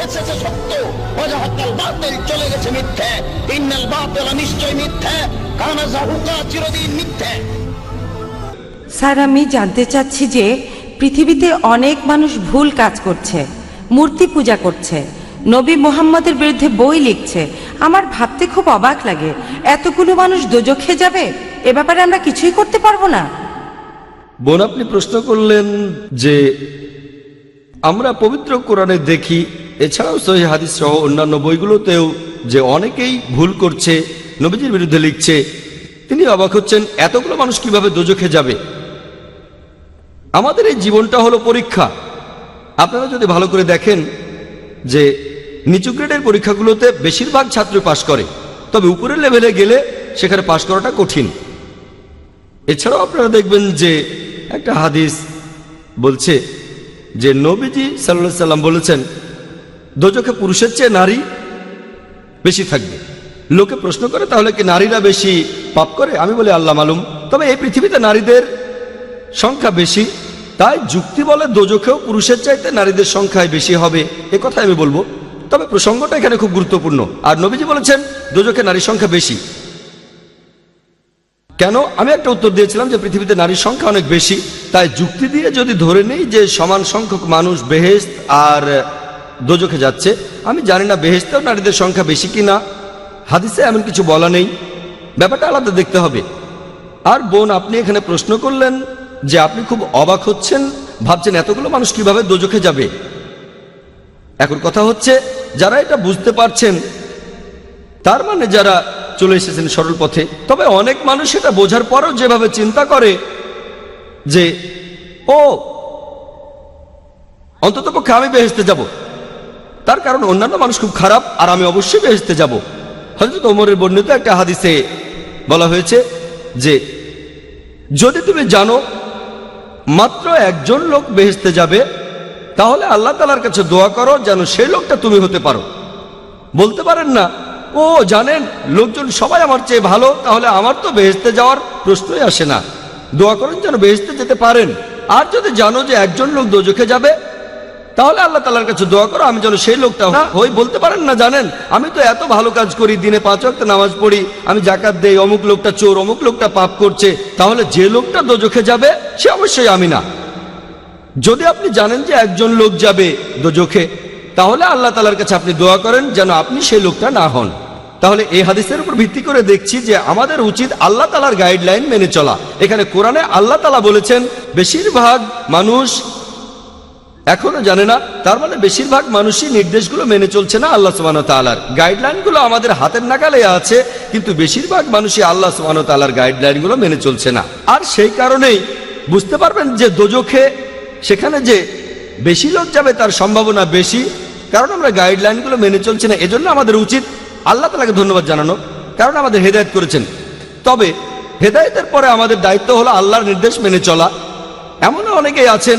এসেছে সত্য, ওয়াজাহাকাল বাতিল চলে গেছে মিথ্যে। ইন্নাল বাতিল নিশ্চয় মিথ্যে, কানা যাহুকা চিরদিন মিথ্যে। স্যার, আমি জানতে চাচ্ছি যে পৃথিবীতে অনেক মানুষ ভুল কাজ করছে, মূর্তি পূজা করছে, নবী মুহাম্মদের বিরুদ্ধে বই লিখছে। আমার ভাবতে খুব অবাক লাগে, এতগুলো মানুষ দোজখে যাবে, এ ব্যাপারে আমরা কিছুই করতে পারবো না। বোন, আপনি প্রশ্ন করলেন যে আমরা পবিত্র কোরআনে দেখি, এছাড়াও সহিহ হাদিস সহ অন্যান্য বইগুলোতেও যে অনেকেই ভুল করছে, নবীজির বিরুদ্ধে লিখছে। তিনি অবাক হচ্ছেন এতগুলো মানুষ কিভাবে দোজখে যাবে। আমাদের এই জীবনটা হলো পরীক্ষা। আপনারা যদি ভালো করে দেখেন যে নিচু গ্রেডের পরীক্ষাগুলোতে বেশিরভাগ ছাত্র পাশ করে, তবে উপরের লেভেলে গেলে সেখানে পাশ করাটা কঠিন। এছাড়াও আপনারা দেখবেন যে একটা হাদিস বলছে যে নবীজি সাল্লাল্লাহু আলাইহি সাল্লাম বলেছেন দোজখে পুরুষের চেয়ে নারী বেশি থাকবে। লোকে প্রশ্ন করে তাহলে কি নারীরা বেশি পাপ করে? আমি বলি আল্লাহ মালুম। তবে এই পৃথিবীতে নারীদের সংখ্যা বেশি, তাই যুক্তি বলে দোজখেও পুরুষের চাইতে নারীদের সংখ্যায় বেশি হবে, এ কথা আমি বলবো। তবে প্রসঙ্গটা এখানে খুব গুরুত্বপূর্ণ। আর নবীজি বলেছেন দোজখে নারীর সংখ্যা বেশি। কেন? আমি একটা উত্তর দিয়েছিলাম যে পৃথিবীতে নারীর সংখ্যা অনেক বেশি, তাই যুক্তি দিয়ে যদি ধরে নেই যে সমান সংখ্যক মানুষ বেহেশত আর দোজখে যাচ্ছে, আমি জানি না বেহেশতেও নারীদের সংখ্যা বেশি কি না, হাদিসে এমন কিছু বলা নেই, ব্যাপারটা আলাদা দেখতে হবে। আর বোন, আপনি এখানে প্রশ্ন করলেন যে আপনি খুব অবাক হচ্ছেন, ভাবছেন এতগুলো মানুষ কিভাবে দোজখে যাবে। এখন কথা হচ্ছে যারা এটা বুঝতে পারছেন, তার মানে যারা চলে এসেছেন সরল পথে। তবে অনেক মানুষ এটা বোঝার পরেও যেভাবে চিন্তা করে যে ও অন্ততপক্ষে আমি বেহেশতে যাব, তার কারণ অন্যান্য মানুষ খুব খারাপ আর আমি অবশ্যই বেহেশতে যাব। হযরত ওমরের বর্ণিত একটা হাদিসে বলা হয়েছে যে যদি তুমি জানো মাত্র একজন লোক বেহেশতে যাবে, তাহলে আল্লাহ তাআলার কাছে দোয়া করো যেন সেই লোকটা তুমি হতে পারো। বলতে পারেন না ও জানেন লোকজন সবাই আমার চেয়ে ভালো, তাহলে আমার তো বেহেশতে যাওয়ার প্রশ্নই আসে না। দোয়া করেন যেন বেহেশতে যেতে পারেন। আর যদি জানো যে একজন লোক দোজখে যাবে, তাহলে আল্লাহ তাআলার কাছে দোয়া করো আমি যেন সেই লোকটা হই। বলতে পারেন না জানেন আমি তো এত ভালো কাজ করি, দিনে 5 ওয়াক্ত নামাজ পড়ি, আমি যাকাত দেই, অমুক লোকটা চোর, অমুক লোকটা পাপ করছে, তাহলে যে লোকটা দোজখে যাবে সে অবশ্যই আমি না। যদি আপনি জানেন যে একজন লোক যাবে দোজখে, তাহলে আল্লাহ তাআলার কাছে আপনি দোয়া করেন যেন আপনি সেই লোকটা না হন। তাহলে এই হাদিসের উপর ভিত্তি করে দেখছি যে আমাদের উচিত আল্লাহ তাআলার গাইডলাইন মেনে চলা। এখানে কোরআনে আল্লাহ তাআলা বলেছেন বেশিরভাগ মানুষ এখনো জানে না, তার মানে বেশিরভাগ মানুষই নির্দেশগুলো মেনে চলছে না। আল্লাহ সুবহানাহু ওয়া তাআলার গাইডলাইনগুলো আমাদের হাতের নাগালে আছে, কিন্তু বেশিরভাগ মানুষই আল্লাহ সুবহানাহু ওয়া তাআলার গাইডলাইনগুলো মেনে চলছে না। আর সেই কারণেই বুঝতে পারবেন যে দোজখে সেখানে যে বেশি লোক যাবে তার সম্ভাবনা বেশি, কারণ আমরা গাইডলাইনগুলো মেনে চলছি না। এজন্য আমাদের উচিত আল্লাহ তাআলাকে ধন্যবাদ জানানো, কারণ আমাদের হেদায়েত করেছেন। তবে হেদায়েতের পরে আমাদের দায়িত্ব হলো আল্লাহর নির্দেশ মেনে চলা। এমনও অনেকেই আছেন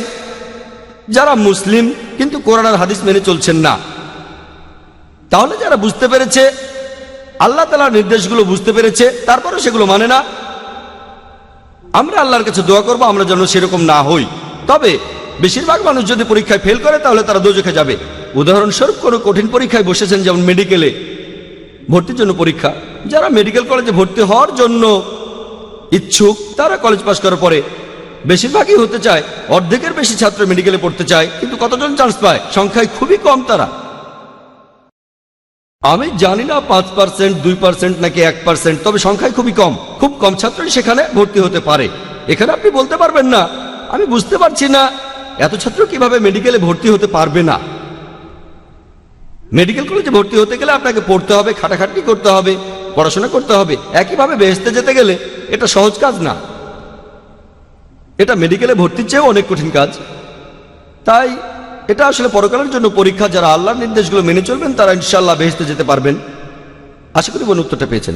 যারা মুসলিম কিন্তু কোরআন আর হাদিস মেনে চলছেন না। তাহলে যারা বুঝতে পেরেছে আল্লাহ তাআলার নির্দেশগুলো বুঝতে পেরেছে, তারপরে সেগুলো মানে না, আমরা আল্লাহর কাছে দোয়া করব আমরা যেন সেরকম না হই। তবে বেশিরভাগ মানুষ যদি পরীক্ষায় ফেল করে তাহলে তারা দোজখে যাবে। উদাহরণস্বরূপ কোনো কঠিন পরীক্ষায় বসেছেন, যেমন মেডিকেলে ভর্তির জন্য পরীক্ষা, যারা মেডিকেল কলেজে ভর্তি হওয়ার জন্য ইচ্ছুক তারা কলেজ পাস করার পরে বেশিরভাগই হতে চায়, অর্ধেকের বেশি ছাত্র মেডিকেলে পড়তে চায়, কিন্তু কতজন চান্স পায়? সংখ্যায় খুবই কম তারা। আমি জানি না 5%, 2% নাকি 1%, তবে সংখ্যায় খুবই কম, খুব কম ছাত্রই সেখানে ভর্তি হতে পারে। এখানে আপনি বলতে পারবেন না আমি বুঝতে পারছি না এত ছাত্র কিভাবে মেডিকেলে ভর্তি হতে পারবে না। মেডিকেল কলেজে ভর্তি হতে গেলে আপনাকে পড়তে হবে, খাটাখাটনি করতে হবে, পড়াশোনা করতে হবে। একইভাবে বেহেশতে যেতে গেলে এটা সহজ কাজ না, এটা মেডিকেলে ভর্তির চেয়েও অনেক কঠিন কাজ। তাই এটা আসলে পরকালের জন্য পরীক্ষা। যারা আল্লাহর নির্দেশগুলো মেনে চলবেন তারা ইনশাআল্লাহ বেহেশতে যেতে পারবেন। আশা করি বোন উত্তরটা পেয়েছেন।